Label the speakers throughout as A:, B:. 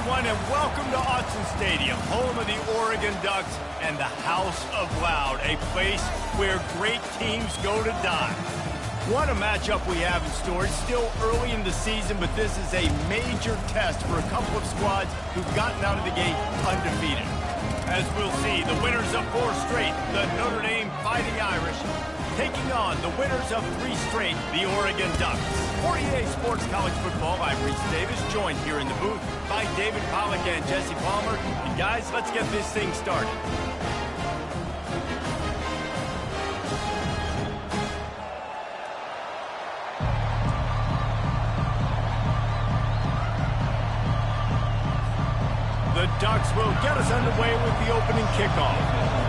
A: everyone, and welcome to Autzen Stadium, home of the Oregon Ducks and the House of Loud, a place where great teams go to die. What a matchup we have in store. It's still early in the season, but this is a major test for a couple of squads who've gotten out of the gate undefeated. As we'll see, the winners of 4 straight, the Notre Dame Fighting Irish, taking on the winners of 3 straight, the Oregon Ducks. 48 Sports College Football, I'm Reese Davis, joined here in the booth by David Pollack and Jesse Palmer. And guys, let's get this thing started. The Ducks will get us underway with the opening kickoff.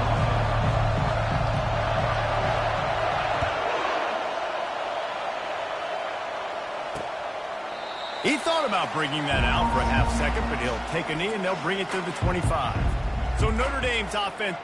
A: He thought about bringing that out for a half second, but he'll take a knee and they'll bring it to the 25. So Notre Dame's offense.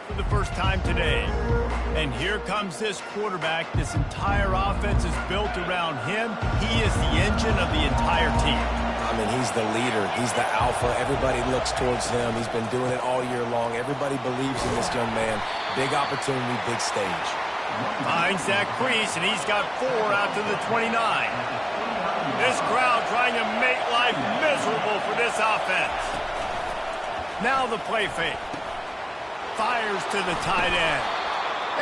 A: For the first time today. And here comes this quarterback. This entire offense is built around him. He is the engine of the entire team.
B: I mean, he's the leader. He's the alpha. Everybody looks towards him. He's been doing it all year long. Everybody believes in this young man. Big opportunity, big stage.
A: Finds that crease, and he's got 4 out to the 29. This crowd trying to make life miserable for this offense. Now the play fake. Fires to the tight end.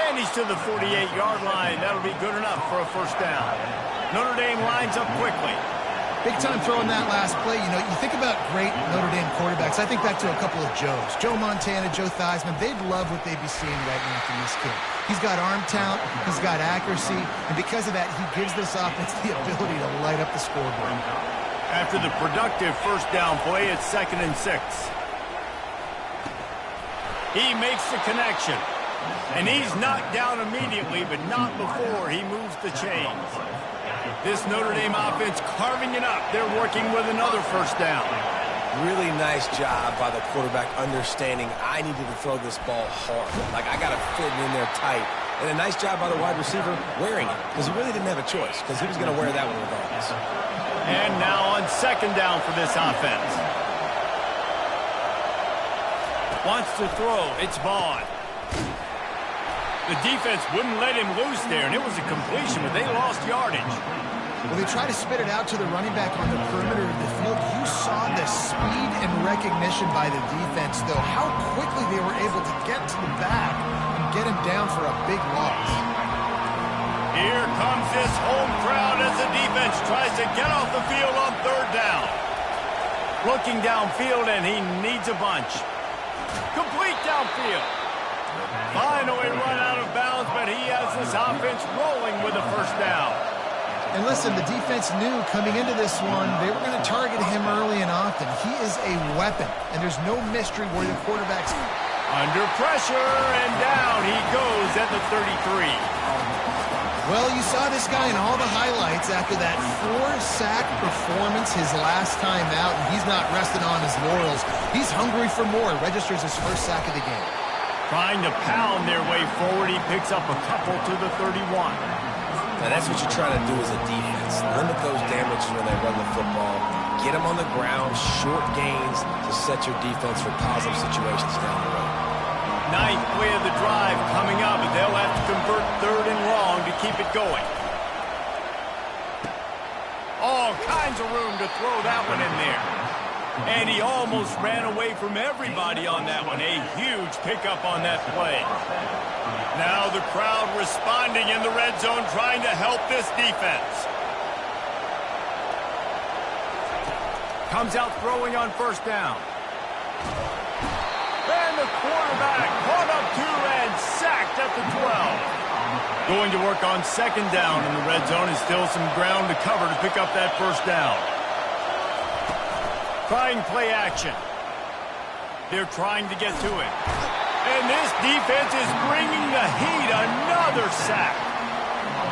A: And he's to the 48-yard line. That'll be good enough for a first down. Notre Dame lines up quickly.
C: Big time throwing that last play. You know, you think about great Notre Dame quarterbacks. I think back to a couple of Joes. Joe Montana, Joe Theismann. They'd love what they'd be seeing right now from this kid. He's got arm talent. He's got accuracy. And because of that, he gives this offense the ability to light up the scoreboard.
A: After the productive first down play, it's 2nd and 6. He makes the connection. And he's knocked down immediately, but not before he moves the chains. This Notre Dame offense carving it up. They're working with another first down.
B: Really nice job by the quarterback understanding I needed to throw this ball hard. Like, I got to fit it in there tight. And a nice job by the wide receiver wearing it, because he really didn't have a choice, because he was going to wear that one regardless.
A: And now on 2nd down for this offense. Wants to throw. It's Vaughn. The defense wouldn't let him loose there, and it was a completion, but they lost yardage.
C: Well, they try to spit it out to the running back on the perimeter of the field. You saw the speed and recognition by the defense, though. How quickly they were able to get to the back and get him down for a big loss.
A: Here comes this home crowd as the defense tries to get off the field on 3rd down. Looking downfield, and he needs a bunch. Complete downfield. Finally run out of bounds, but he has this offense rolling with a first down.
C: And listen, the defense knew coming into this one, they were going to target him early and often. He is a weapon, and there's no mystery where the quarterback's
A: under pressure, and down he goes at the 33.
C: Well, you saw this guy in all the highlights after that 4-sack performance his last time out, and he's not resting on his laurels. He's hungry for more. Registers his first sack of the game.
A: Trying to pound their way forward, he picks up a couple to the 31.
B: Now that's what you're trying to do as a defense. Limit those damages when they run the football. Get them on the ground, short gains to set your defense for positive situations down the road.
A: Ninth play of the drive coming up, and they'll have to convert 3rd and long to keep it going. All kinds of room to throw that one in there. And he almost ran away from everybody on that one. A huge pickup on that play. Now the crowd responding in the red zone, trying to help this defense. Comes out throwing on 1st down. And the quarterback caught up to and sacked at the 12. Going to work on 2nd down in the red zone, and still some ground to cover to pick up that 1st down. Trying play action. They're trying to get to it. And this defense is bringing the heat. Another sack.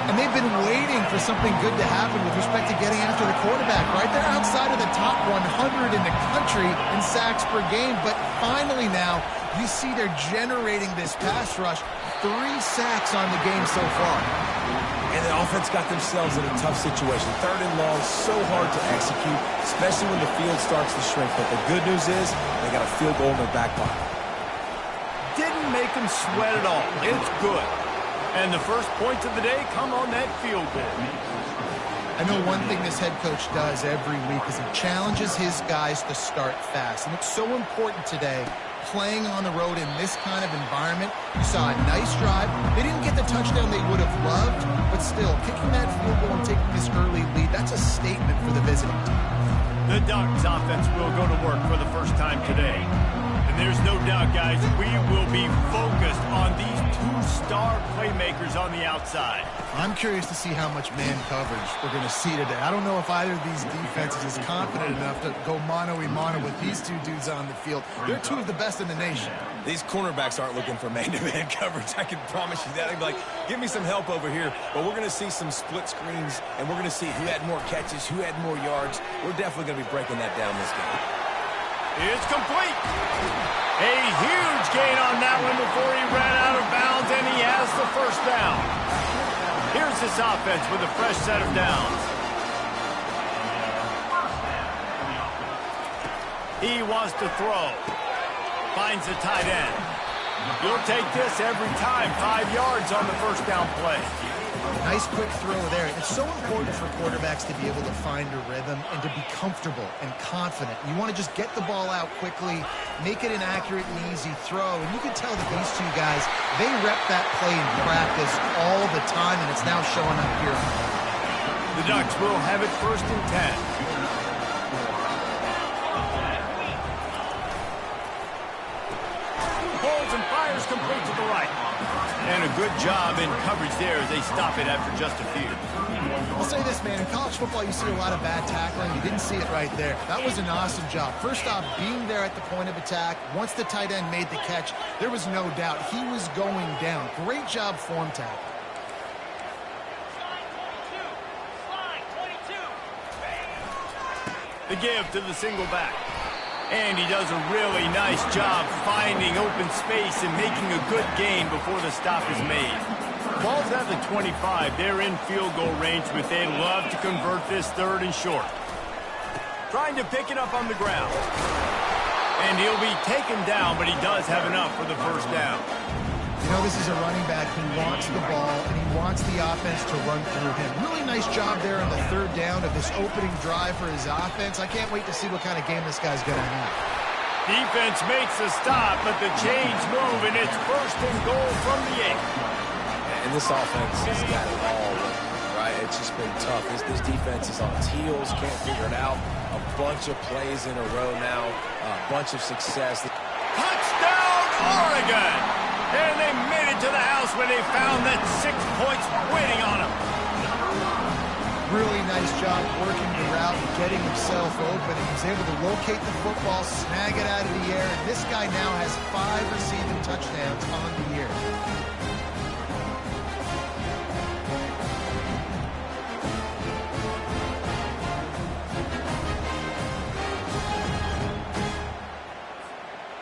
C: And they've been waiting for something good to happen with respect to getting after the quarterback, right? They're outside of the top 100 in the country in sacks per game, but finally now you see they're generating this pass rush. 3 sacks on the game so far.
B: And the offense got themselves in a tough situation. 3rd and long, so hard to execute, especially when the field starts to shrink. But the good news is they got a field goal in their back pocket.
A: Didn't make them sweat at all. It's good. And the first points of the day come on that field goal.
C: I know one thing this head coach does every week is he challenges his guys to start fast. And it's so important today, playing on the road in this kind of environment. You saw a nice drive. They didn't get the touchdown they would have loved, but still, kicking that field goal and taking this early lead, that's a statement for the visiting team.
A: The Ducks offense will go to work for the first time today. And there's no doubt, guys, we will be focused on these 2-star playmakers on the outside.
C: I'm curious to see how much man coverage we're going to see today. I don't know if either of these defenses is confident enough to go mano-a-mano with these 2 dudes on the field. They're 2 of the best in the nation.
B: These cornerbacks aren't looking for man-to-man coverage. I can promise you that. They'd be like, give me some help over here. But we're going to see some split screens, and we're going to see who had more catches, who had more yards. We're definitely going to be breaking that down this game.
A: It's complete. A huge gain on that one before he ran out of bounds, and he has the 1st down. Here's this offense with a fresh set of downs. He wants to throw. Finds the tight end. You'll take this every time. 5 yards on the 1st down play.
C: Nice quick throw there. It's so important for quarterbacks to be able to find a rhythm and to be comfortable and confident. You want to just get the ball out quickly, make it an accurate and easy throw. And you can tell that these 2 guys, they rep that play in practice all the time, and it's now showing up here.
A: The Ducks will have it 1st and 10. Pulls and fires complete to the right. And a good job in coverage there as they stop it after just a few.
C: I'll say this, man. In college football, you see a lot of bad tackling. You didn't see it right there. That was an awesome job. First off, being there at the point of attack. Once the tight end made the catch, there was no doubt he was going down. Great job form tackle.
A: The give to the single back. And he does a really nice job finding open space and making a good gain before the stop is made. Ball's at the 25. They're in field goal range, but they'd love to convert this 3rd and short. Trying to pick it up on the ground. And he'll be taken down, but he does have enough for the 1st down.
C: You know, this is a running back who wants the ball, and he wants the offense to run through him. Really nice job there on the 3rd down of this opening drive for his offense. I can't wait to see what kind of game this guy's going to have.
A: Defense makes a stop, but the chains move, and it's 1st and goal from the 8.
B: And this offense has got it all, right? It's just been tough. This defense is on its heels, can't figure it out. A bunch of plays in a row now, a bunch of success.
A: Touchdown, Oregon! And they made it to the house when they found that 6 points waiting on them.
C: Really nice job working the route and getting himself open. He was able to locate the football, snag it out of the air, and this guy now has 5 receiving touchdowns on the year.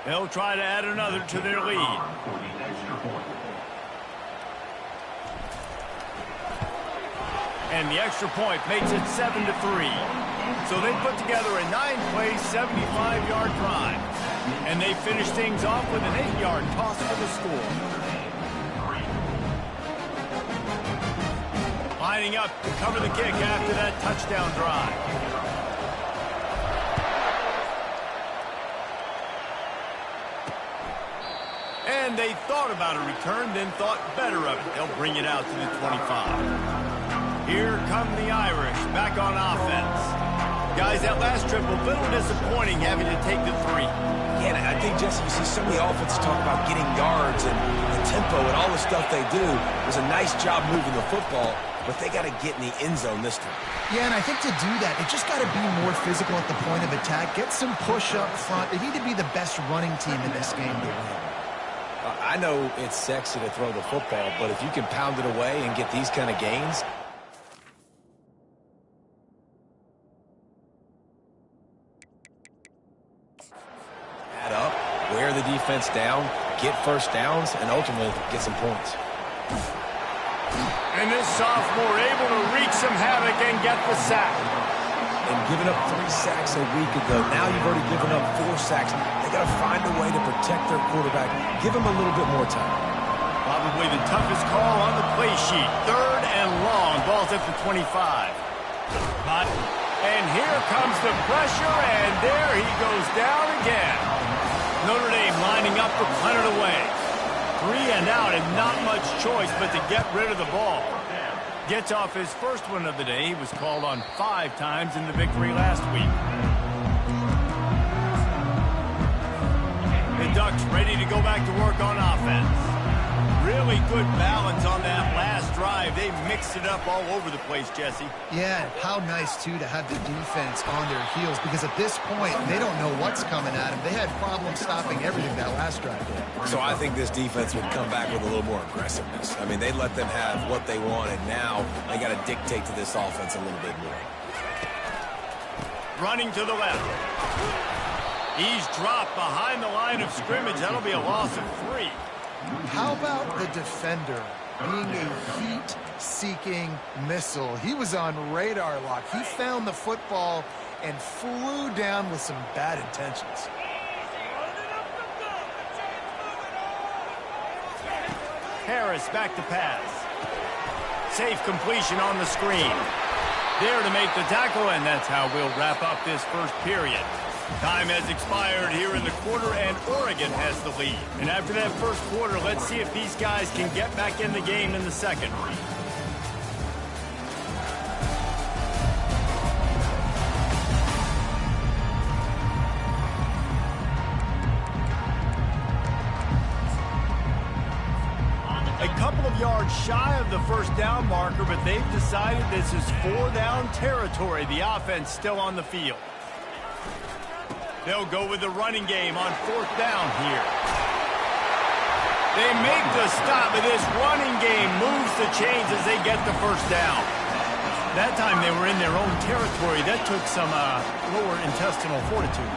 A: They'll try to add another to their lead. And the extra point makes it 7-3. So they put together a 9-play, 75-yard drive. And they finish things off with an 8-yard toss for the score. Lining up to cover the kick after that touchdown drive. And they thought about a return, then thought better of it. They'll bring it out to the 25. Here come the Irish, back on offense. Guys, that last trip, a little disappointing having to take the 3.
B: Yeah, and I think, Jesse, you see so many offenses talk about getting yards and the tempo and all the stuff they do. It was a nice job moving the football, but they got to get in the end zone this time.
C: Yeah, and I think to do that, it just got to be more physical at the point of attack. Get some push up front. They need to be the best running team in this game to win.
B: I know it's sexy to throw the football, but if you can pound it away and get these kind of gains. Add up, wear the defense down, get first downs, and ultimately get some points.
A: And this sophomore able to wreak some havoc and get the sack.
B: And giving up 3 sacks a week ago, now you've already given up 4 sacks. They got to find a way to protect their quarterback. Give him a little bit more time.
A: Probably the toughest call on the play sheet. 3rd and long. Ball's at the 25. Hot. And here comes the pressure, and there he goes down again. Notre Dame lining up to punt it away. 3 and out, and not much choice but to get rid of the ball. Gets off his first one of the day. He was called on 5 times in the victory last week. The Ducks ready to go back to work on offense. Really good balance on that last drive. They mixed it up all over the place, Jesse.
C: Yeah, how nice, too, to have the defense on their heels, because at this point, they don't know what's coming at them. They had problems stopping everything that last drive did.
B: So I think this defense would come back with a little more aggressiveness. I mean, they let them have what they wanted. Now they got to dictate to this offense a little bit more.
A: Running to the left. He's dropped behind the line of scrimmage. That'll be a loss of 3.
C: How about the defender being a heat-seeking missile? He was on radar lock. He found the football and flew down with some bad intentions.
A: Harris back to pass. Safe completion on the screen. There to make the tackle, and that's how we'll wrap up this first period. Time has expired here in the quarter, and Oregon has the lead. And after that first quarter, let's see if these guys can get back in the game in the second. A couple of yards shy of the first down marker, but they've decided this is 4-down territory. The offense still on the field. They'll go with the running game on 4th down here. They make the stop, but this running game moves the chains as they get the first down. That time they were in their own territory. That took some lower intestinal fortitude.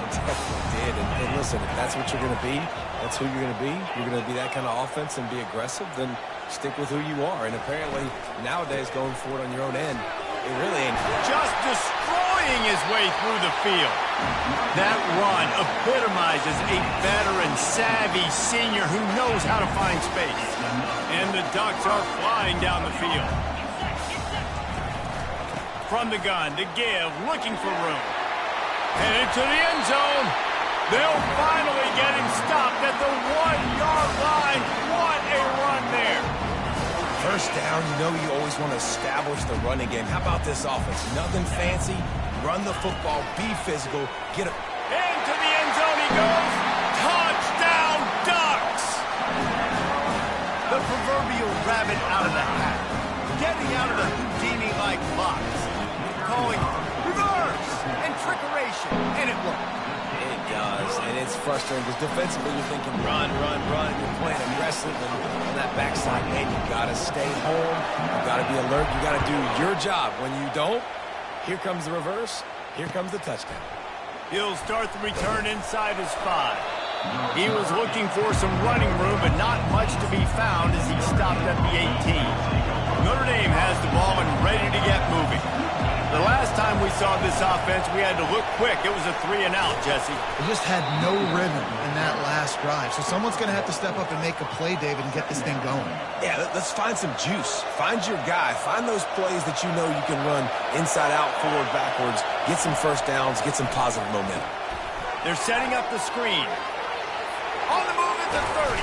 B: It definitely did. And listen, if that's what you're going to be, that's who you're going to be. You're going to be that kind of offense and be aggressive, then stick with who you are. And apparently, nowadays, going for it on your own end, it really ain't.
A: Just destroying his way through the field. That run epitomizes a veteran, savvy senior who knows how to find space. And the Ducks are flying down the field. From the gun to give, looking for room. Headed to the end zone. They'll finally get him stopped at the 1-yard line. What a run there.
B: First down, you know you always want to establish the running game. How about this offense? Nothing fancy. Run the football, be physical, get it.
A: Into the end zone he goes. Touchdown, Ducks! The proverbial rabbit out of the hat. Getting out of the Houdini-like box. Calling reverse and trickeration, and it worked.
B: It does, and it's frustrating because defensively you're thinking run, run, run. You're playing aggressive, and on that backside, man, you got to stay home. You got to be alert. You got to do your job. When you don't, here comes the reverse. Here comes the touchdown.
A: He'll start the return inside his 5. He was looking for some running room, but not much to be found as he stopped at the 18. Notre Dame has the ball and ready to get moving. The last time we saw this offense, we had to look quick. It was a 3-and-out, Jesse.
C: They just had no rhythm in that last drive. So someone's going to have to step up and make a play, David, and get this thing going.
B: Yeah, let's find some juice. Find your guy. Find those plays that you know you can run inside out, forward, backwards. Get some first downs. Get some positive momentum.
A: They're setting up the screen. On the move at the 30.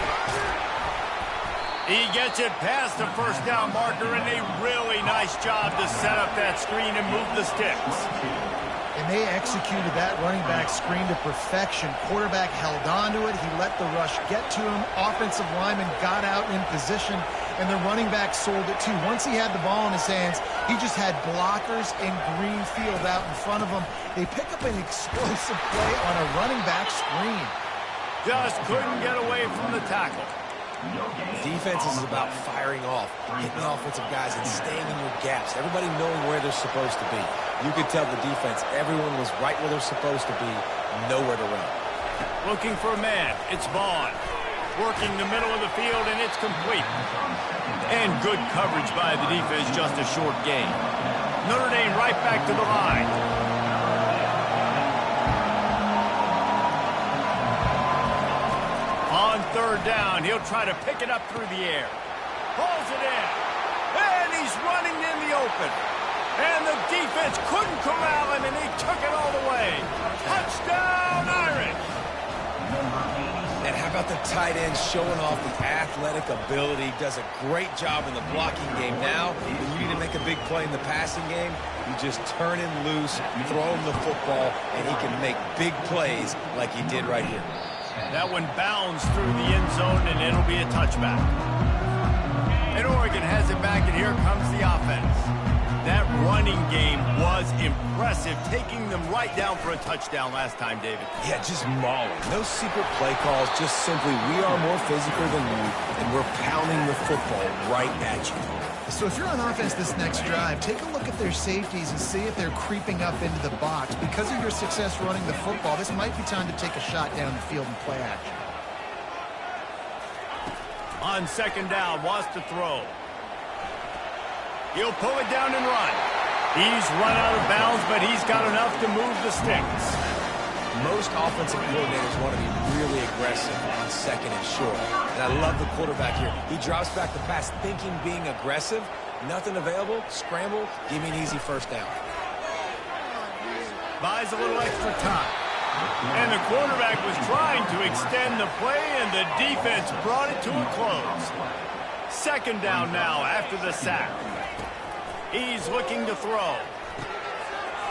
A: He gets it past the first down marker, and a really nice job to set up that screen and move the sticks.
C: And they executed that running back screen to perfection. Quarterback held on to it. He let the rush get to him. Offensive lineman got out in position, and the running back sold it too. Once he had the ball in his hands, he just had blockers in green field out in front of him. They pick up an explosive play on a running back screen.
A: Just couldn't get away from the tackle.
B: Defense is about firing off, hitting the offensive guys, and staying in your gaps. Everybody knowing where they're supposed to be. You could tell the defense, everyone was right where they're supposed to be, nowhere to run.
A: Looking for a man. It's Vaughn. Working the middle of the field, and it's complete. And good coverage by the defense, just a short gain. Notre Dame right back to the line. On third down, he'll try to pick it up through the air. Pulls it in. And he's running in the open. And the defense couldn't corral him, and he took it all the way. Touchdown, Irish!
B: And how about the tight end showing off the athletic ability? Does a great job in the blocking game. Now, when you need to make a big play in the passing game, you just turn him loose, throw him the football, and he can make big plays like he did right here.
A: That one bounds through the end zone, and it'll be a touchback. And Oregon has it back, and here comes the offense. That running game was impressive, taking them right down for a touchdown last time, David.
B: Yeah, just mauling. No secret play calls, just simply we are more physical than you, and we're pounding the football right at you.
C: So if you're on offense this next drive, take a look at their safeties and see if they're creeping up into the box. Because of your success running the football, this might be time to take a shot down the field and play action.
A: On second down, wants to throw. He'll pull it down and run. He's run out of bounds, but he's got enough to move the sticks.
B: Most offensive coordinators want to be really aggressive on second and short. And I love the quarterback here. He drops back the pass thinking being aggressive. Nothing available. Scramble. Give me an easy first down.
A: Buys a little extra time. And the quarterback was trying to extend the play, and the defense brought it to a close. Second down now after the sack. He's looking to throw.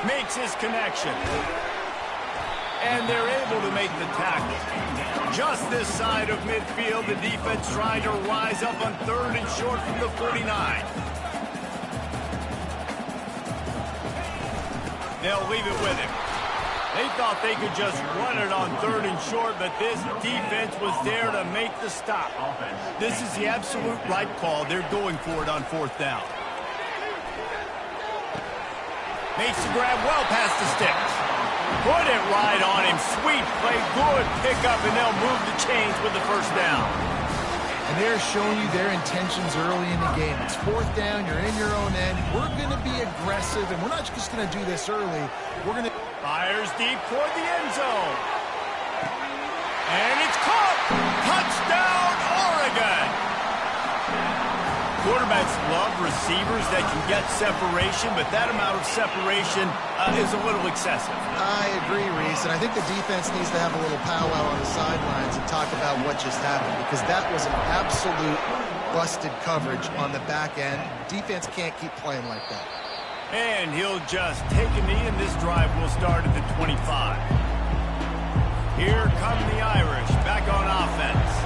A: Makes his connection. And they're able to make the tackle. Just this side of midfield, the defense trying to rise up on third and short from the 49. They'll leave it with him. They thought they could just run it on third and short, but this defense was there to make the stop. This is the absolute right call. They're going for it on fourth down. Makes the grab well past the sticks. Put it right on him. Sweet play. Good pickup, and they'll move the chains with the first down.
C: And they're showing you their intentions early in the game. It's fourth down. You're in your own end. We're going to be aggressive, and we're not just going to do this early. We're going to...
A: Fires deep toward the end zone. And it's caught. Touchdown, Oregon. Quarterbacks love receivers that can get separation, but that amount of separation is a little excessive.
C: I agree, Reese, and I think the defense needs to have a little powwow on the sidelines and talk about what just happened, because that was an absolute busted coverage on the back end. Defense can't keep playing like that.
A: And he'll just take a knee, and this drive will start at the 25. Here come the Irish back on offense.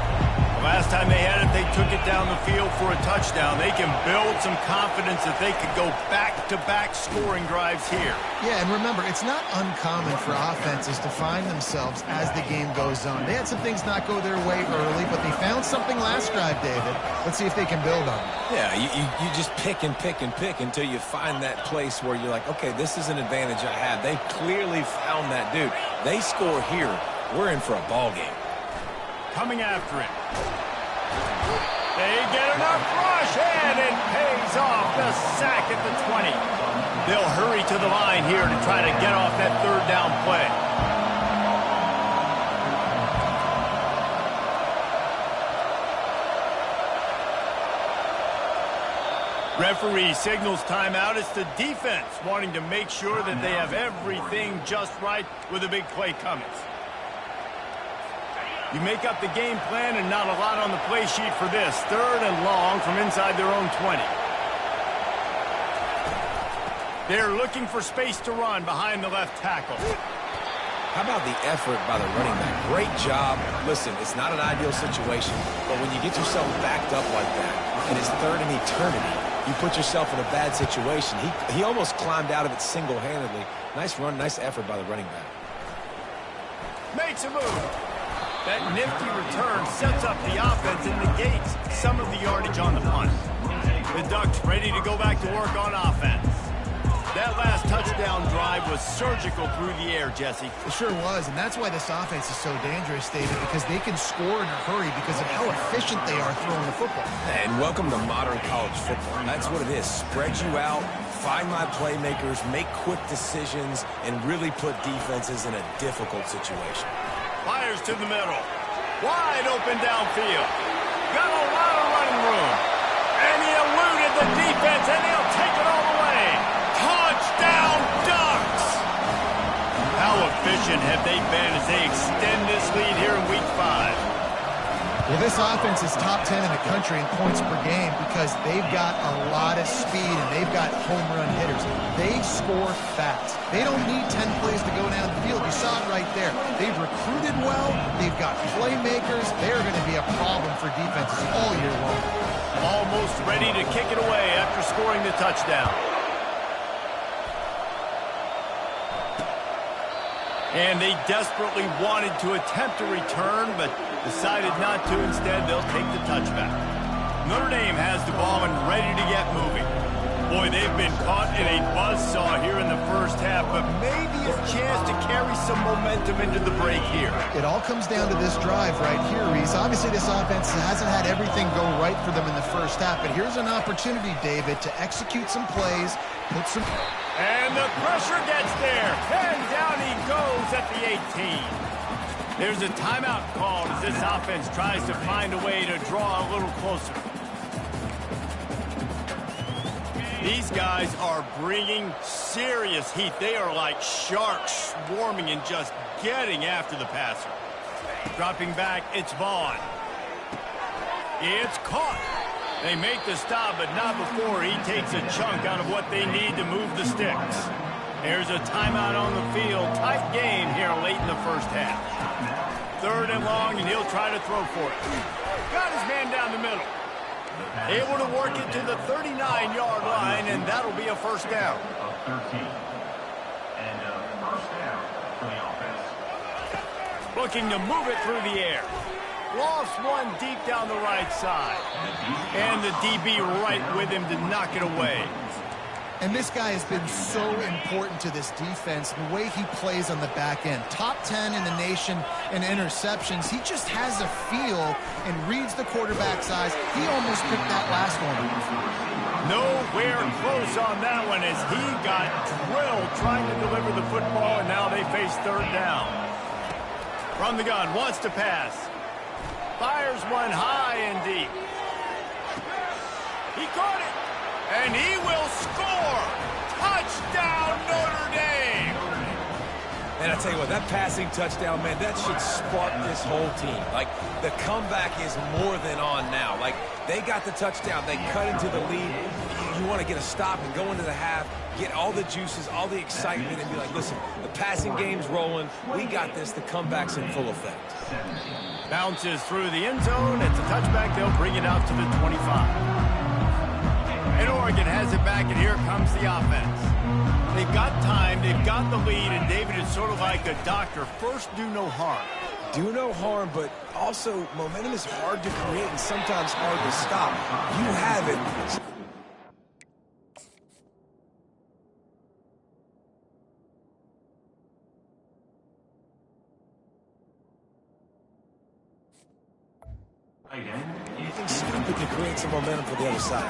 A: Last time they had it, they took it down the field for a touchdown. They can build some confidence that they could go back-to-back scoring drives here.
C: Yeah, and remember, it's not uncommon for offenses to find themselves as the game goes on. They had some things not go their way early, but they found something last drive, David. Let's see if they can build on it.
B: Yeah, you just pick and pick and pick until you find that place where you're like, okay, this is an advantage I have. They clearly found that dude. They score here. We're in for a ball game.
A: Coming after it. They get enough rush, and it pays off. The sack at the 20. They'll hurry to the line here to try to get off that third down play. Referee signals timeout. It's the defense wanting to make sure that they have everything just right with a big play coming. You make up the game plan and not a lot on the play sheet for this. 3rd and long from inside their own 20. They're looking for space to run behind the left tackle.
B: How about the effort by the running back? Great job. Listen, it's not an ideal situation, but when you get yourself backed up like that, and it's 3rd and eternity, you put yourself in a bad situation. He almost climbed out of it single-handedly. Nice run, nice effort by the running back.
A: Makes a move. That nifty return sets up the offense and negates some of the yardage on the punt. The Ducks ready to go back to work on offense. That last touchdown drive was surgical through the air, Jesse.
C: It sure was, and that's why this offense is so dangerous, David, because they can score in a hurry because of how efficient they are throwing the football.
B: And welcome to modern college football. That's what it is. Spread you out, find my playmakers, make quick decisions, and really put defenses in a difficult situation.
A: Fires to the middle. Wide open downfield. Got a lot of running room. And he eluded the defense, and he'll take it all the way. Touchdown, Ducks! How efficient have they been as they extend this lead here in Week 5?
C: Well, this offense is top 10 in the country in points per game because they've got a lot of speed and they've got home run hitters. They score fast. They don't need 10 plays to go down the field. You saw it right there. They've recruited well. They've got playmakers. They're going to be a problem for defenses all year long.
A: Almost ready to kick it away after scoring the touchdown. And they desperately wanted to attempt a return, but decided not to. Instead, they'll take the touchback. Notre Dame has the ball and ready to get moving. Boy, they've been caught in a buzzsaw here in the first half, but maybe a chance to carry some momentum into the break here.
C: It all comes down to this drive right here, Reese. Obviously, this offense hasn't had everything go right for them in the first half, but here's an opportunity, David, to execute some plays, put some...
A: And the pressure gets there. And down he goes at the 18. There's a timeout called as this offense tries to find a way to draw a little closer. These guys are bringing serious heat. They are like sharks swarming and just getting after the passer. Dropping back, it's Vaughn. It's caught. They make the stop, but not before he takes a chunk out of what they need to move the sticks. There's a timeout on the field. Tight game here late in the first half. 3rd and long, and he'll try to throw for it. Got his man down the middle. Able to work it to the 39-yard line, and that'll be a first down.
D: 13. And first down for the offense.
A: Looking to move it through the air. Lost one deep down the right side. And the DB right with him to knock it away.
C: And this guy has been so important to this defense, the way he plays on the back end. Top 10 in the nation in interceptions. He just has a feel and reads the quarterback's eyes. He almost picked that last one.
A: Nowhere close on that one as he got drilled trying to deliver the football, and now they face 3rd down. From the gun, wants to pass. Fires one high and deep. He caught it, and he will score. Touchdown, Notre Dame.
B: And I tell you what, that passing touchdown, man, that should spark this whole team. Like, the comeback is more than on now. Like, they got the touchdown. They cut into the lead. You want to get a stop and go into the half, get all the juices, all the excitement, and be like, listen, the passing game's rolling. We got this. The comeback's in full effect.
A: Bounces through the end zone. It's a touchback. They'll bring it out to the 25. And Oregon has it back, and here comes the offense. They've got time. They've got the lead, and David is sort of like a doctor. First, do no harm.
B: Do no harm, but also momentum is hard to create and sometimes hard to stop. You have it. Anything stupid could create some momentum for the other side.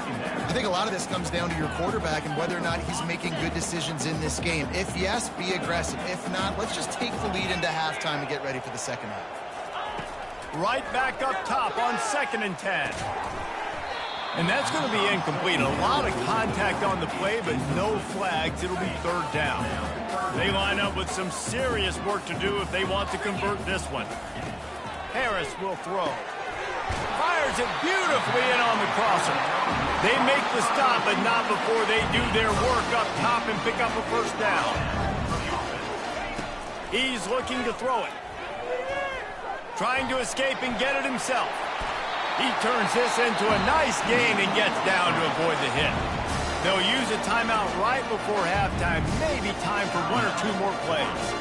C: I think a lot of this comes down to your quarterback and whether or not he's making good decisions in this game. If yes, be aggressive. If not, let's just take the lead into halftime and get ready for the second half.
A: Right back up top on 2nd and 10. And that's going to be incomplete. A lot of contact on the play, but no flags. It'll be 3rd down. They line up with some serious work to do if they want to convert this one. Harris will throw. Fires it beautifully in on the crosser. They make the stop, but not before they do their work up top and pick up a 1st down. He's looking to throw it. Trying to escape and get it himself. He turns this into a nice gain and gets down to avoid the hit. They'll use a timeout right before halftime, maybe time for 1 or 2 more plays.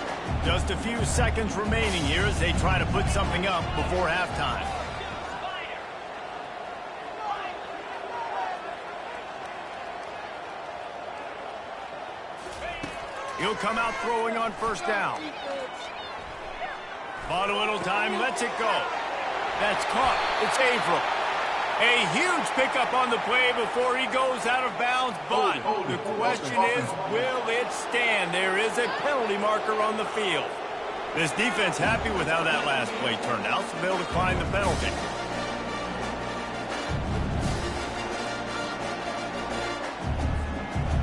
A: Just a few seconds remaining here as they try to put something up before halftime. He'll come out throwing on 1st down. Bought a little time, lets it go. That's caught. It's Averill. A huge pickup on the play before he goes out of bounds, but the question is, will it stand? There is a penalty marker on the field. This defense happy with how that last play turned out, so they'll decline the penalty.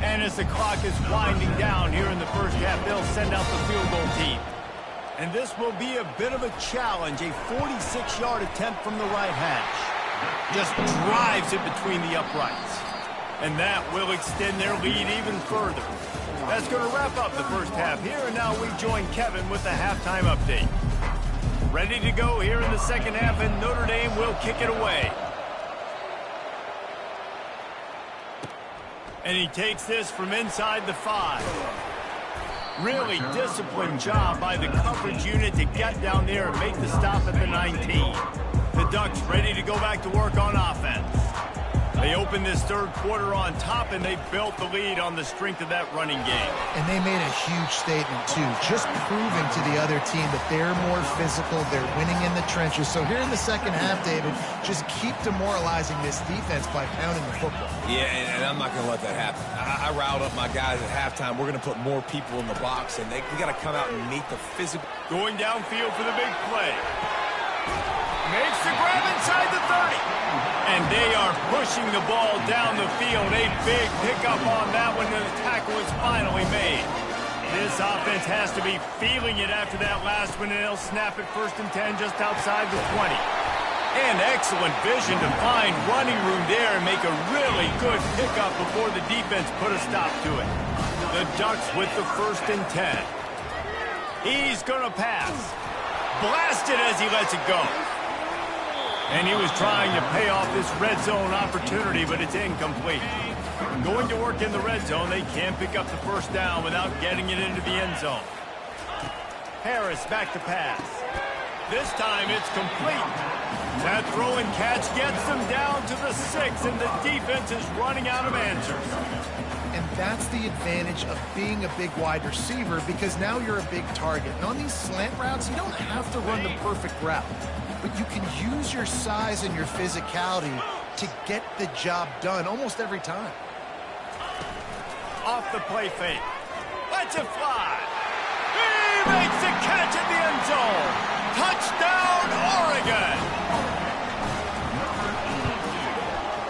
A: And as the clock is winding down here in the 1st half, they'll send out the field goal team. And this will be a bit of a challenge, a 46-yard attempt from the right hash. Just drives it between the uprights. And that will extend their lead even further. That's going to wrap up the 1st half here, and now we join Kevin with the halftime update. Ready to go here in the 2nd half, and Notre Dame will kick it away. And he takes this from inside the 5. Really disciplined job by the coverage unit to get down there and make the stop at the 19. The Ducks ready to go back to work on offense. They opened this 3rd quarter on top, and they built the lead on the strength of that running game.
C: And they made a huge statement, too, just proving to the other team that they're more physical, they're winning in the trenches. So here in the 2nd half, David, just keep demoralizing this defense by pounding the football.
B: Yeah, and I'm not going to let that happen. I riled up my guys at halftime. We're going to put more people in the box, and we got to come out and meet the physical.
A: Going downfield for the big play. Makes the grab inside the 30. And they are pushing the ball down the field. A big pickup on that one, and the tackle is finally made. This offense has to be feeling it after that last one, and they'll snap it 1st and 10 just outside the 20. And excellent vision to find running room there and make a really good pickup before the defense put a stop to it. The Ducks with the 1st and 10. He's going to pass. Blasted as he lets it go. And he was trying to pay off this red zone opportunity, but it's incomplete. Going to work in the red zone, they can't pick up the 1st down without getting it into the end zone. Harris back to pass. This time it's complete. That throw and catch gets them down to the 6, and the defense is running out of answers.
C: And that's the advantage of being a big wide receiver, because now you're a big target. And on these slant routes, you don't have to run the perfect route, but you can use your size and your physicality to get the job done almost every time.
A: Off the play fake. Lets it fly. He makes the catch in the end zone. Touchdown, Oregon.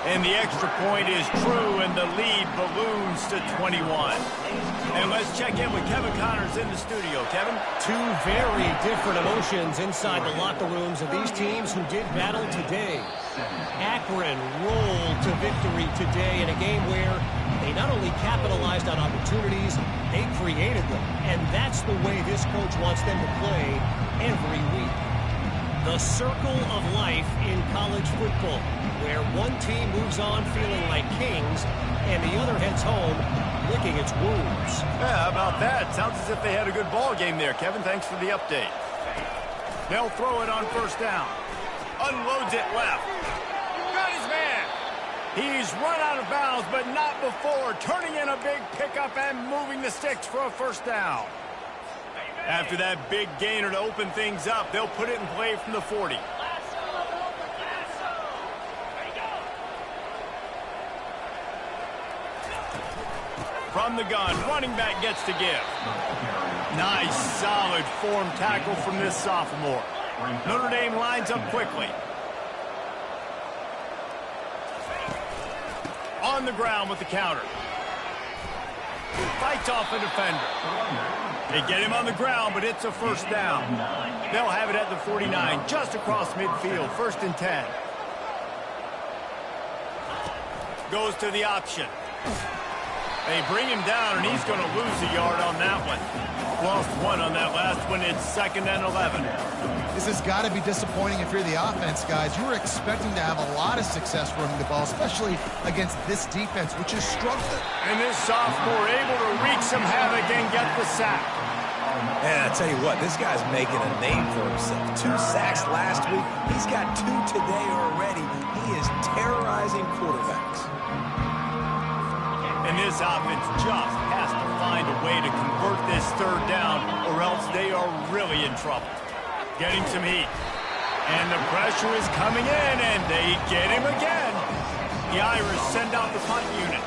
A: And the extra point is true, and the lead balloons to 21. And let's check in with Kevin Connors in the studio. Kevin?
E: 2 very different emotions inside the locker rooms of these teams who did battle today. Akron rolled to victory today in a game where they not only capitalized on opportunities, they created them. And that's the way this coach wants them to play every week. The circle of life in college football, where one team moves on feeling like kings and the other heads home licking its wounds.
A: Yeah, how about that? Sounds as if they had a good ball game there, Kevin. Thanks for the update. They'll throw it on 1st down. Unloads it left. Got his man. He's run out of bounds, but not before. Turning in a big pickup and moving the sticks for a 1st down. After that big gainer to open things up, they'll put it in play from the 40. From the gun, running back gets to give. Nice, solid form tackle from this sophomore. Notre Dame lines up quickly. On the ground with the counter. Fights off a defender. They get him on the ground, but it's a first down. They'll have it at the 49, just across midfield, 1st and 10. Goes to the option. They bring him down, and he's going to lose a yard on that one. Lost 1 on that last one. It's 2nd and 11.
C: This has got to be disappointing if you're the offense, guys. You were expecting to have a lot of success running the ball, especially against this defense, which is struggling.
A: And this sophomore able to wreak some havoc and get the sack.
B: And I tell you what, this guy's making a name for himself. 2 sacks last week. He's got 2 today already. He is terrorizing quarterbacks.
A: And this offense just has to find a way to convert this 3rd down, or else they are really in trouble. Getting some heat. And the pressure is coming in, and they get him again. The Irish send out the punt unit.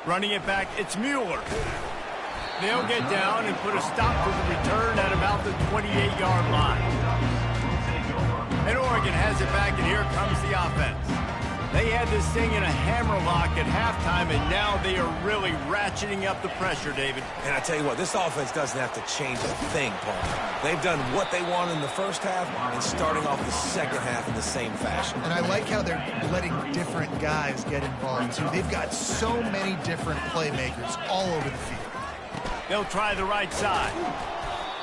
A: Running it back, it's Mueller. They'll get down and put a stop to the return at about the 28-yard line. And Oregon has it back, and here comes the offense. They had this thing in a hammerlock at halftime, and now they are really ratcheting up the pressure, David.
B: And I tell you what, this offense doesn't have to change a thing, Paul. They've done what they want in the first half and starting off the second half in the same fashion.
C: And I like how they're letting different guys get involved, too. They've got so many different playmakers all over the field.
A: They'll try the right side.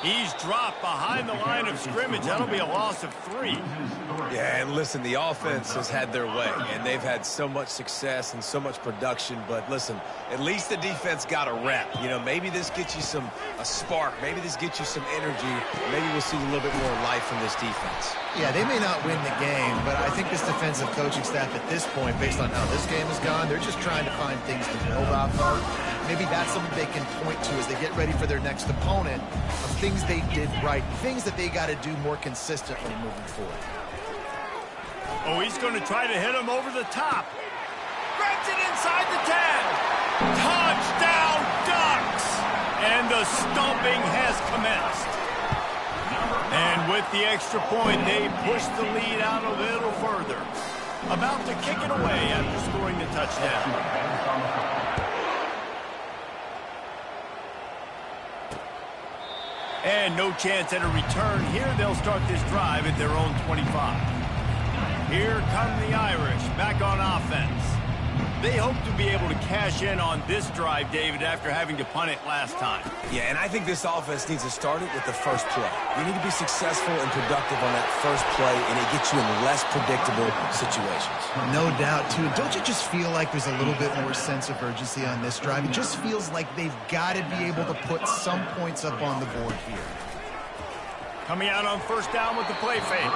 A: He's dropped behind the line of scrimmage. That'll be a loss of 3.
B: Yeah, and listen, the offense has had their way, and they've had so much success and so much production. But listen, at least the defense got a rep. You know, maybe this gets you a spark. Maybe this gets you some energy. Maybe we'll see a little bit more life from this defense.
C: Yeah, they may not win the game, but I think this defensive coaching staff at this point, based on how this game has gone, they're just trying to find things to build off of. Maybe that's something they can point to as they get ready for their next opponent, of things they did right, things that they got to do more consistently moving forward.
A: Oh, he's going to try to hit him over the top. Grabs it inside the 10. Touchdown, Ducks! And the stomping has commenced. And with the extra point, they push the lead out a little further. About to kick it away after scoring the touchdown. And no chance at a return. Here they'll start this drive at their own 25. Here come the Irish back on offense. They hope to be able to cash in on this drive, David, after having to punt it last time.
B: Yeah, and I think this offense needs to start it with the first play. You need to be successful and productive on that first play, and it gets you in less predictable situations.
C: No doubt, too. Don't you just feel like there's a little bit more sense of urgency on this drive? It just feels like they've got to be able to put some points up on the board here.
A: Coming out on first down with the play fake.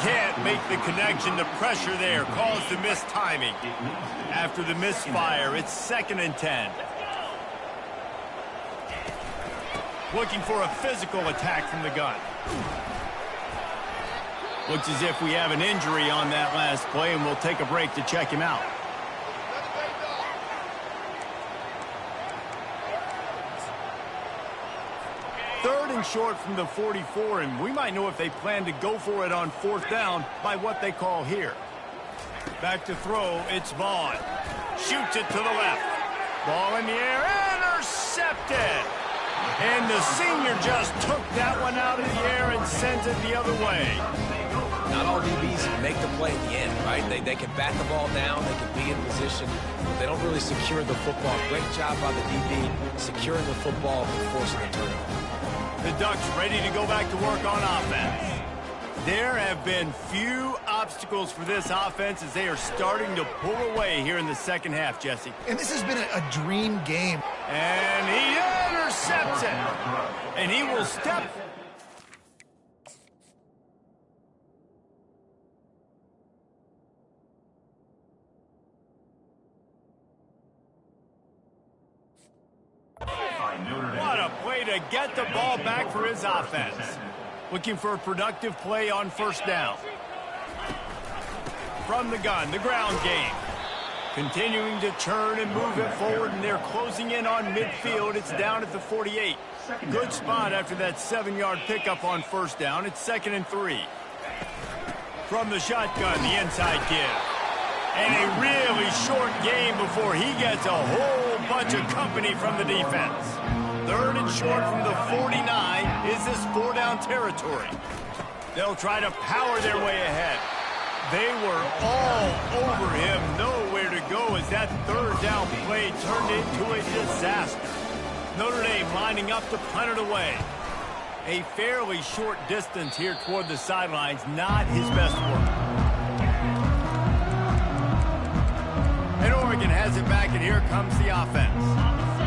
A: Can't make the connection. The pressure there caused the missed timing. After the misfire, it's 2nd and 10. Looking for a physical attack from the gun. Looks as if we have an injury on that last play, and we'll take a break to check him out. Third and short from the 44, and we might know if they plan to go for it on 4th down by what they call here. Back to throw, it's Vaughn. Shoots it to the left. Ball in the air, intercepted. And the senior just took that one out of the air and sends it the other way.
B: Not all DBs make the play at the end, right? They can bat the ball down, they can be in position, but they don't really secure the football. Great job by the DB securing the football and forcing the turnover.
A: The Ducks ready to go back to work on offense. There have been few obstacles for this offense as they are starting to pull away here in the second half, Jesse.
C: And this has been a dream game.
A: And he intercepts it. And he will step. What a play to get the ball back for his offense. Looking for a productive play on first down. From the gun, the ground game. Continuing to turn and move it forward, and they're closing in on midfield. It's down at the 48. Good spot after that 7-yard pickup on first down. It's 2nd and 3. From the shotgun, the inside give. And a really short game before he gets a whole bunch of company from the defense. 3rd and short from the 49. Is this 4-down territory? They'll try to power their way ahead. They were all over him, nowhere to go as that 3rd down play turned into a disaster. Notre Dame lining up to punt it away. A fairly short distance here toward the sidelines, not his best work. And Oregon has it back, and here comes the offense.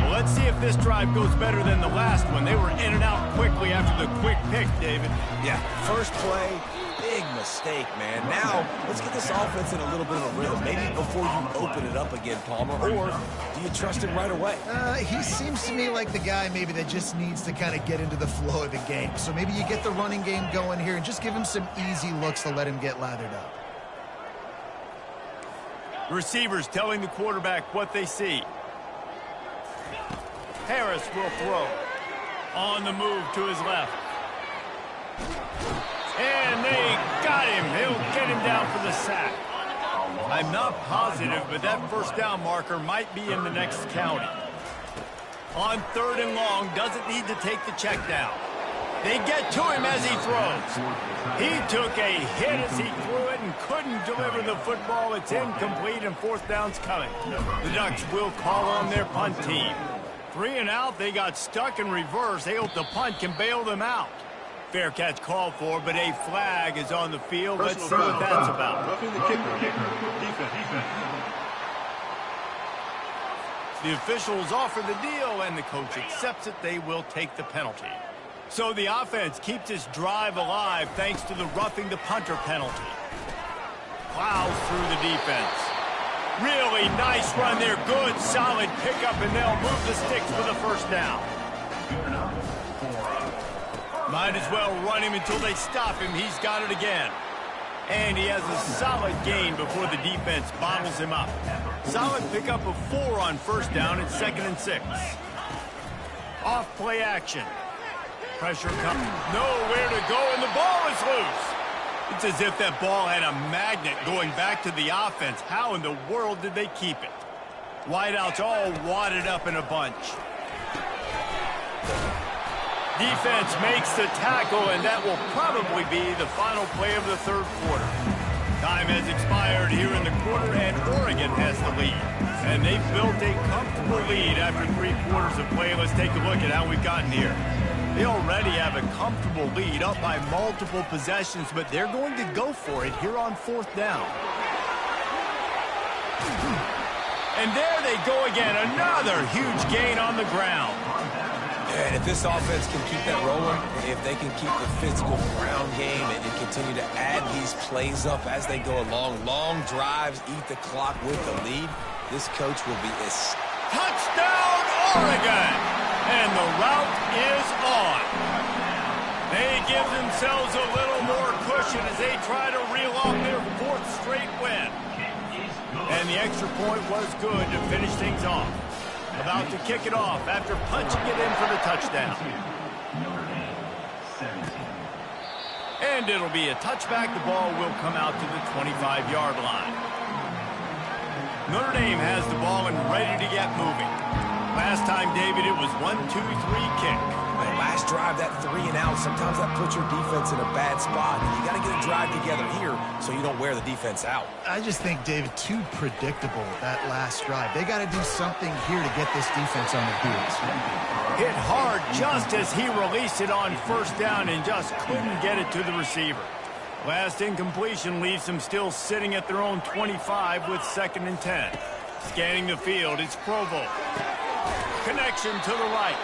A: Well, let's see if this drive goes better than the last one. They were in and out quickly after the quick pick, David.
B: Yeah, first play, big mistake, man. Now, let's get this offense in a little bit of a rhythm. Maybe before you open it up again, Palmer, or do you trust him right away?
C: He seems to me like the guy maybe that just needs to kind of get into the flow of the game. So maybe you get the running game going here and just give him some easy looks to let him get lathered up.
A: Receivers telling the quarterback what they see. Harris will throw. On the move to his left. And they got him. He'll get him down for the sack. I'm not positive, but that first down marker might be in the next county. On 3rd and long, doesn't need to take the check down. They get to him as he throws. He took a hit as he threw it and couldn't deliver the football. It's incomplete, and 4th down's coming. The Ducks will call on their punt team. 3 and out, they got stuck in reverse. They hope the punt can bail them out. Fair catch called for, but a flag is on the field. Let's see what that's about.
D: Roughing the kicker. Defense.
A: The officials offer the deal, and the coach accepts it. They will take the penalty. So the offense keeps this drive alive thanks to the roughing the punter penalty. Plows through the defense. Really nice run there. Good, solid pickup, and they'll move the sticks for the first down. Might as well run him until they stop him. He's got it again. And he has a solid gain before the defense bottles him up. Solid pickup of 4 on first down. It's 2nd and 6. Off play action. Pressure comes. Nowhere to go, and the ball is loose. It's as if that ball had a magnet going back to the offense. How in the world did they keep it? Wideouts all wadded up in a bunch. Defense makes the tackle, and that will probably be the final play of the 3rd quarter. Time has expired here in the quarter, and Oregon has the lead. And they've built a comfortable lead after 3 quarters of play. Let's take a look at how we've gotten here. They already have a comfortable lead up by multiple possessions, but they're going to go for it here on 4th down. And there they go again. Another huge gain on the ground.
B: And if this offense can keep that rolling, if they can keep the physical ground game and continue to add these plays up as they go along, long drives, eat the clock with the lead, this coach will be
A: touchdown, Oregon! And the route is on. They give themselves a little more cushion as they try to reel off their 4th straight win. And the extra point was good to finish things off. About to kick it off after punching it in for the touchdown. And it'll be a touchback. The ball will come out to the 25-yard line. Notre Dame has the ball and ready to get moving. Last time, David, it was 1-2-3 kick.
B: Man, last drive, that 3 and out, sometimes that puts your defense in a bad spot. You got to get a drive together here so you don't wear the defense out.
C: I just think, David, too predictable, that last drive. They got to do something here to get this defense on their heels.
A: Hit hard just as he released it on first down and just couldn't get it to the receiver. Last incompletion leaves them still sitting at their own 25 with 2nd and 10. Scanning the field, it's Provo. Connection to the right.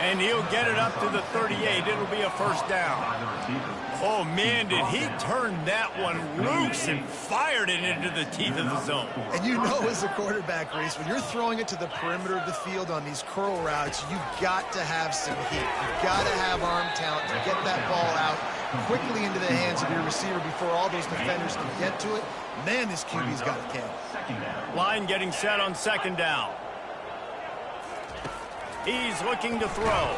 A: And he'll get it up to the 38. It'll be a first down. Oh, man, did he turn that one loose and fired it into the teeth of the zone.
C: And you know as a quarterback, Reese, when you're throwing it to the perimeter of the field on these curl routes, you've got to have some heat. You've got to have arm talent to get that ball out quickly into the hands of your receiver before all those defenders can get to it. Man, this QB's got a cannon.
A: Line getting set on second down. He's looking to throw.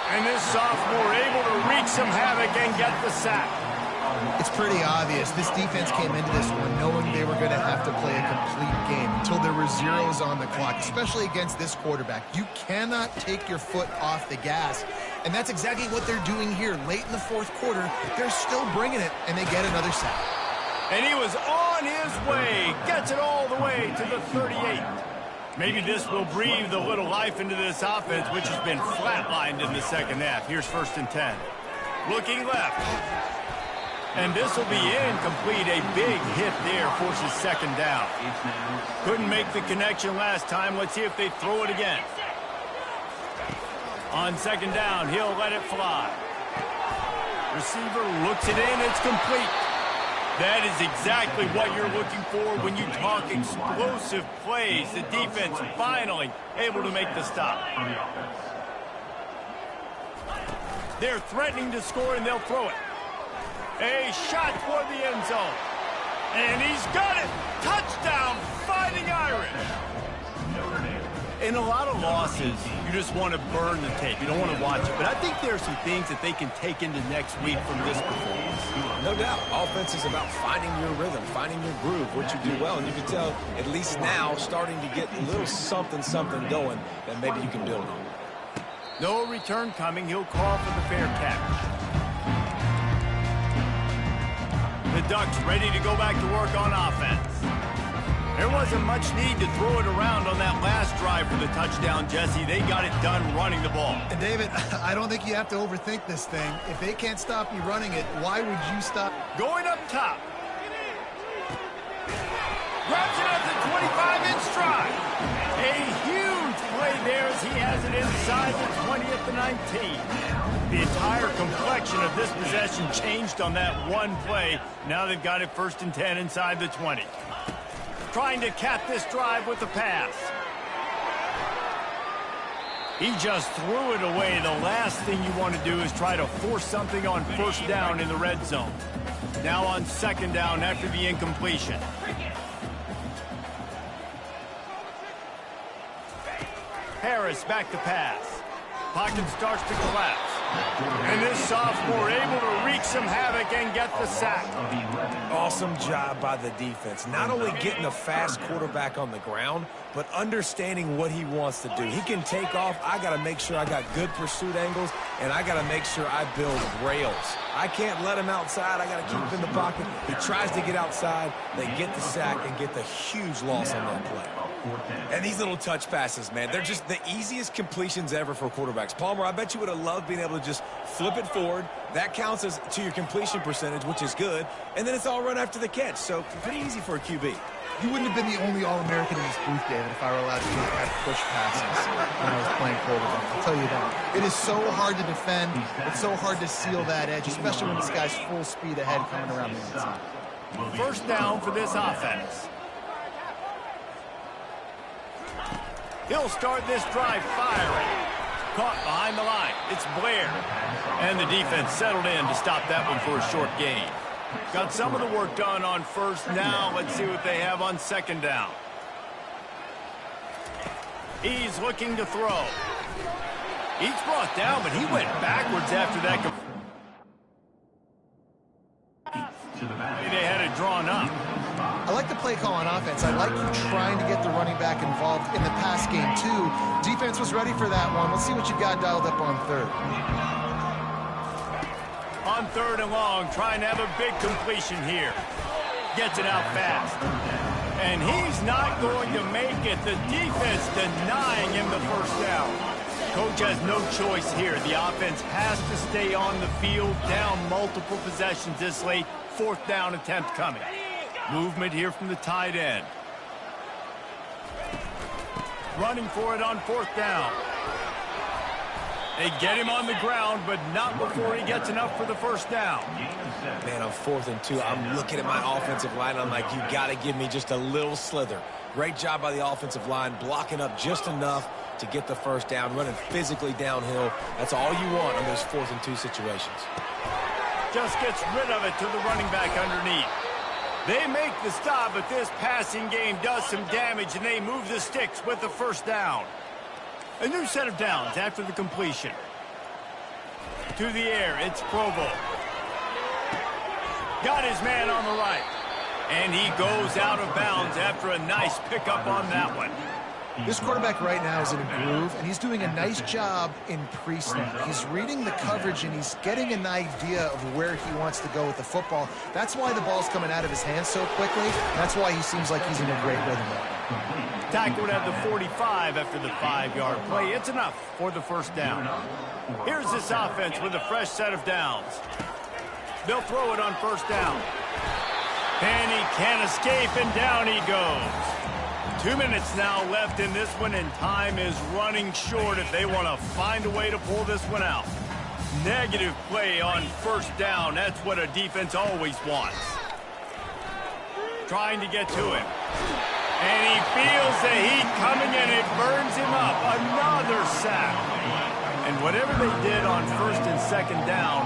A: And this sophomore able to wreak some havoc and get the sack.
C: It's pretty obvious. This defense came into this one knowing they were going to have to play a complete game until there were zeros on the clock, especially against this quarterback. You cannot take your foot off the gas. And that's exactly what they're doing here. Late in the fourth quarter, they're still bringing it, and they get another sack.
A: And he was on his way. Gets it all the way to the 38. Maybe this will breathe a little life into this offense, which has been flatlined in the second half. Here's 1st and 10. Looking left. And this will be incomplete. A big hit there forces second down. Couldn't make the connection last time. Let's see if they throw it again. On second down, he'll let it fly. Receiver looks it in. It's complete. That is exactly what you're looking for when you talk explosive plays. The defense finally able to make the stop. They're threatening to score, and they'll throw it. A shot for the end zone. And he's got it. Touchdown, Fighting Irish. In a lot of losses, you just want to burn the tape. You don't want to watch it. But I think there are some things that they can take into next week from this performance.
B: No doubt. Offense is about finding your rhythm, finding your groove, what you do well. And you can tell, at least now, starting to get a little something going that maybe you can build on.
A: No return coming. He'll call for the fair catch. The Ducks ready to go back to work on offense. There wasn't much need to throw it around on that last drive for the touchdown, Jesse. They got it done running the ball.
C: And David, I don't think you have to overthink this thing. If they can't stop you running it, why would you stop?
A: Going up top. Grabs it at the 25-inch stride. A huge play there as he has it inside the 20 at the 19. The entire complexion of this possession changed on that one play. Now they've got it 1st and 10 inside the 20. Trying to cap this drive with the pass. He just threw it away. The last thing you want to do is try to force something on 1st down in the red zone. Now on 2nd down after the incompletion. Harris back to pass. Pocket starts to collapse. And this sophomore able to wreak some havoc and get the sack.
B: Awesome job by the defense. Not only getting a fast quarterback on the ground, but understanding what he wants to do. He can take off. I got to make sure I got good pursuit angles, and I got to make sure I build rails. I can't let him outside. I got to keep him in the pocket. He tries to get outside. They get the sack and get the huge loss on that play. And these little touch passes, man, they're just the easiest completions ever for quarterbacks. Palmer, I bet you would have loved being able to just flip it forward. That counts as to your completion percentage, which is good. And then it's all run after the catch. So pretty easy for a QB.
C: You wouldn't have been the only All-American in this booth, David, if I were allowed to have push passes when I was playing quarterback. I'll tell you that. It is so hard to defend. It's so hard to seal that edge, especially when this guy's full speed ahead coming around the inside.
A: 1st down for this offense. He'll start this drive firing. Caught behind the line. It's Blair. And the defense settled in to stop that one for a short gain. Got some of the work done on 1st. Now let's see what they have on 2nd down. He's looking to throw. He's brought down, but he went backwards after that. They had it drawn up.
C: I like the play call on offense. I like you trying to get the running back involved in the pass game, too. Defense was ready for that one. Let's see what you got dialed up on 3rd.
A: On 3rd and long, trying to have a big completion here. Gets it out fast. And he's not going to make it. The defense denying him the 1st down. Coach has no choice here. The offense has to stay on the field, down multiple possessions this late. 4th down attempt coming. Movement here from the tight end. Running for it on 4th down. They get him on the ground, but not before he gets enough for the first down.
B: Man, on 4th and 2, I'm looking at my offensive line. I'm like, you got to give me just a little slither. Great job by the offensive line, blocking up just enough to get the first down, running physically downhill. That's all you want on those 4th and 2 situations.
A: Just gets rid of it to the running back underneath. They make the stop, but this passing game does some damage, and they move the sticks with the first down. A new set of downs after the completion. To the air, it's Provo. Got his man on the right. And he goes out of bounds after a nice pickup on that one.
C: This quarterback right now is in a groove, and he's doing a nice job in pre-snap. He's reading the coverage, and he's getting an idea of where he wants to go with the football. That's why the ball's coming out of his hands so quickly. That's why he seems like he's in a great rhythm.
A: Tackled at the 45 after the 5-yard play. It's enough for the first down. Here's this offense with a fresh set of downs. They'll throw it on first down. And he can't escape, and down he goes. 2 minutes now left in this one, and time is running short if they want to find a way to pull this one out. Negative play on first down. That's what a defense always wants. Trying to get to him. And he feels the heat coming, and it burns him up. Another sack. And whatever they did on first and second down,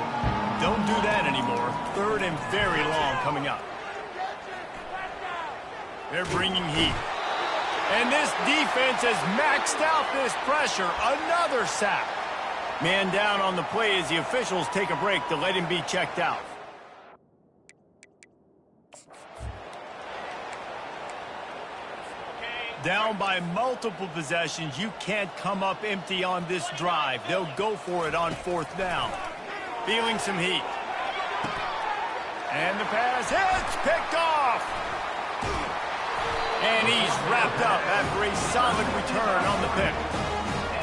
A: don't do that anymore. 3rd and very long coming up. They're bringing heat. And this defense has maxed out this pressure. Another sack. Man down on the play as the officials take a break to let him be checked out. Down by multiple possessions. You can't come up empty on this drive. They'll go for it on 4th down. Feeling some heat. And the pass hits. Picked off. And he's wrapped up after a solid return on the pick.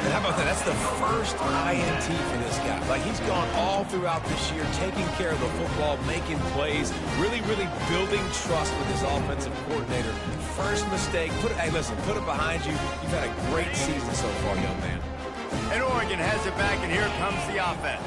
B: And how about that? That's the first INT for this guy. Like, he's gone all throughout this year, taking care of the football, making plays, really building trust with his offensive coordinator. First mistake, hey, listen, put it behind you. You've had a great season so far, young man.
A: And Oregon has it back, and here comes the offense.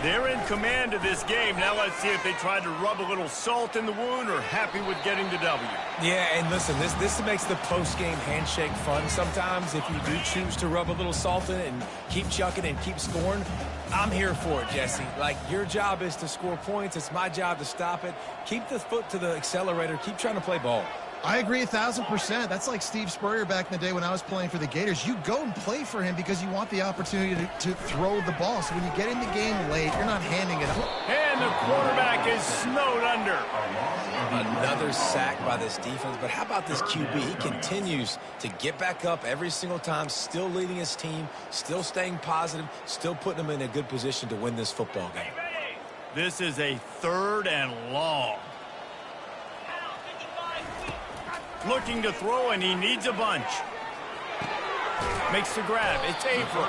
A: They're in command of this game. Now let's see if they try to rub a little salt in the wound or happy with getting the W.
B: Yeah, and listen, this makes the post-game handshake fun sometimes. If you do choose to rub a little salt in it and keep chucking and keep scoring, I'm here for it, Jesse. Like, your job is to score points. It's my job to stop it. Keep the foot to the accelerator. Keep trying to play ball.
C: I agree 1,000%. That's like Steve Spurrier back in the day when I was playing for the Gators. You go and play for him because you want the opportunity to throw the ball. So when you get in the game late, you're not handing it up.
A: And the quarterback is snowed under.
B: Another sack by this defense. But how about this QB? He continues to get back up every single time, still leading his team, still staying positive, still putting them in a good position to win this football game.
A: This is a 3rd and long. Looking to throw, and he needs a bunch. Makes the grab. It's April.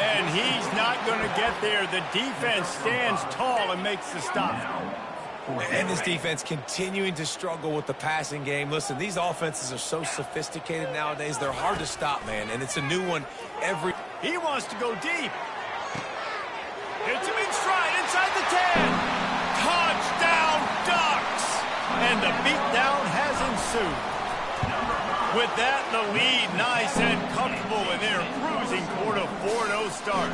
A: And he's not going to get there. The defense stands tall and makes the stop.
B: And this defense continuing to struggle with the passing game. Listen, these offenses are so sophisticated nowadays. They're hard to stop, man. And it's a new one every...
A: He wants to go deep. Hits him in stride inside the 10. Touchdown, Ducks. And the beatdown has ensued. With that, the lead nice and comfortable, and they're cruising toward a 4-0 start.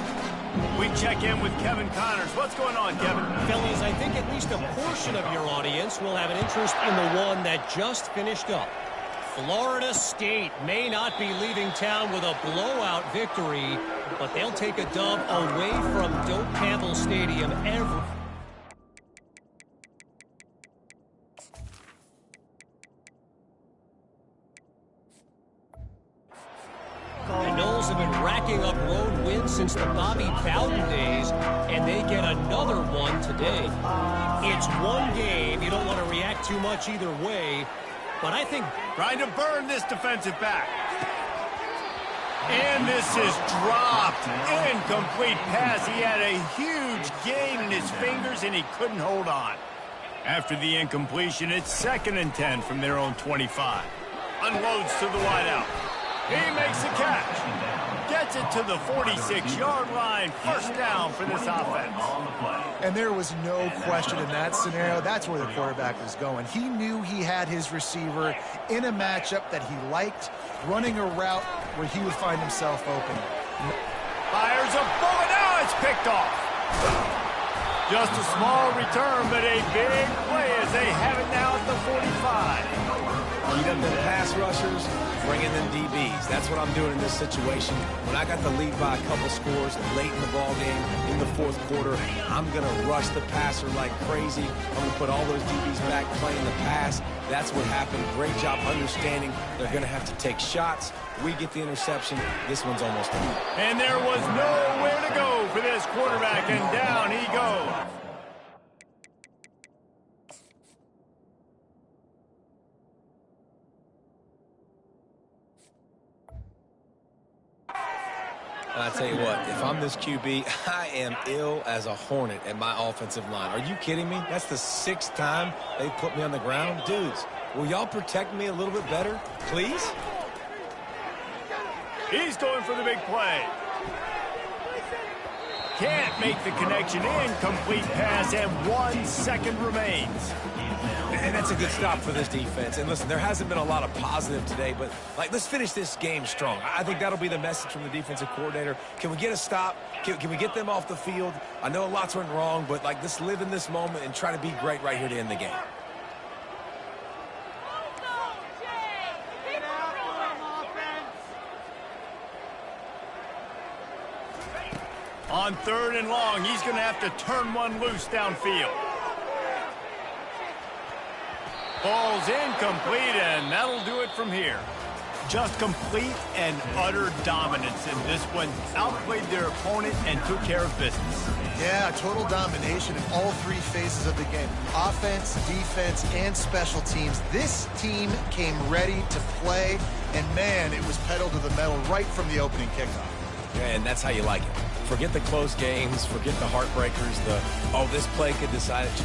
A: We check in with Kevin Connors. What's going on, Kevin?
E: Fellas, I think at least a portion of your audience will have an interest in the one that just finished up. Florida State may not be leaving town with a blowout victory, but they'll take a dub away from Doak Campbell Stadium every... The Noles have been racking up road wins since the Bobby Bowden days, and they get another one today. It's one game. You don't want to react too much either way, but I think...
A: Trying to burn this defensive back. And this is dropped. Incomplete pass. He had a huge gain in his fingers, and he couldn't hold on. After the incompletion, it's 2nd and 10 from their own 25. Unloads to the wideout. He makes the catch. gets it to the 46-yard line. First down for this offense.
C: And there was no question in that scenario. That's where the quarterback was going. He knew he had his receiver in a matchup that he liked, running a route where he would find himself open.
A: Fires a bullet. Now it's picked off. Just a small return, but a big play as they have it now at the 45.
B: Beat up them pass rushers, bring in them DBs. That's what I'm doing in this situation. When I got the lead by a couple scores late in the ball game, in the fourth quarter, I'm going to rush the passer like crazy. I'm going to put all those DBs back playing the pass. That's what happened. Great job understanding they're going to have to take shots. We get the interception. This one's almost done.
A: And there was nowhere to go for this quarterback, and down he goes.
B: I tell you what, if I'm this QB, I am ill as a hornet at my offensive line. Are you kidding me? That's the 6th time they put me on the ground. Dudes, will y'all protect me a little bit better, please?
A: He's going for the big play. Can't make the connection. Incomplete pass, and 1 second remains.
B: And that's a good stop for this defense. And listen, there hasn't been a lot of positive today, but let's finish this game strong. I think that'll be the message from the defensive coordinator. Can we get a stop? Can we get them off the field? I know lots went wrong, but let's live in this moment and try to be great right here to end the game.
A: On 3rd and long, he's going to have to turn one loose downfield. Ball's incomplete, and that'll do it from here. Just complete and utter dominance in this one. Outplayed their opponent and took care of business.
C: Yeah, total domination in all 3 phases of the game. Offense, defense, and special teams. This team came ready to play, and man, it was pedal to the metal right from the opening kickoff.
B: Yeah, and that's how you like it. Forget the close games, forget the heartbreakers, oh, this play could decide it.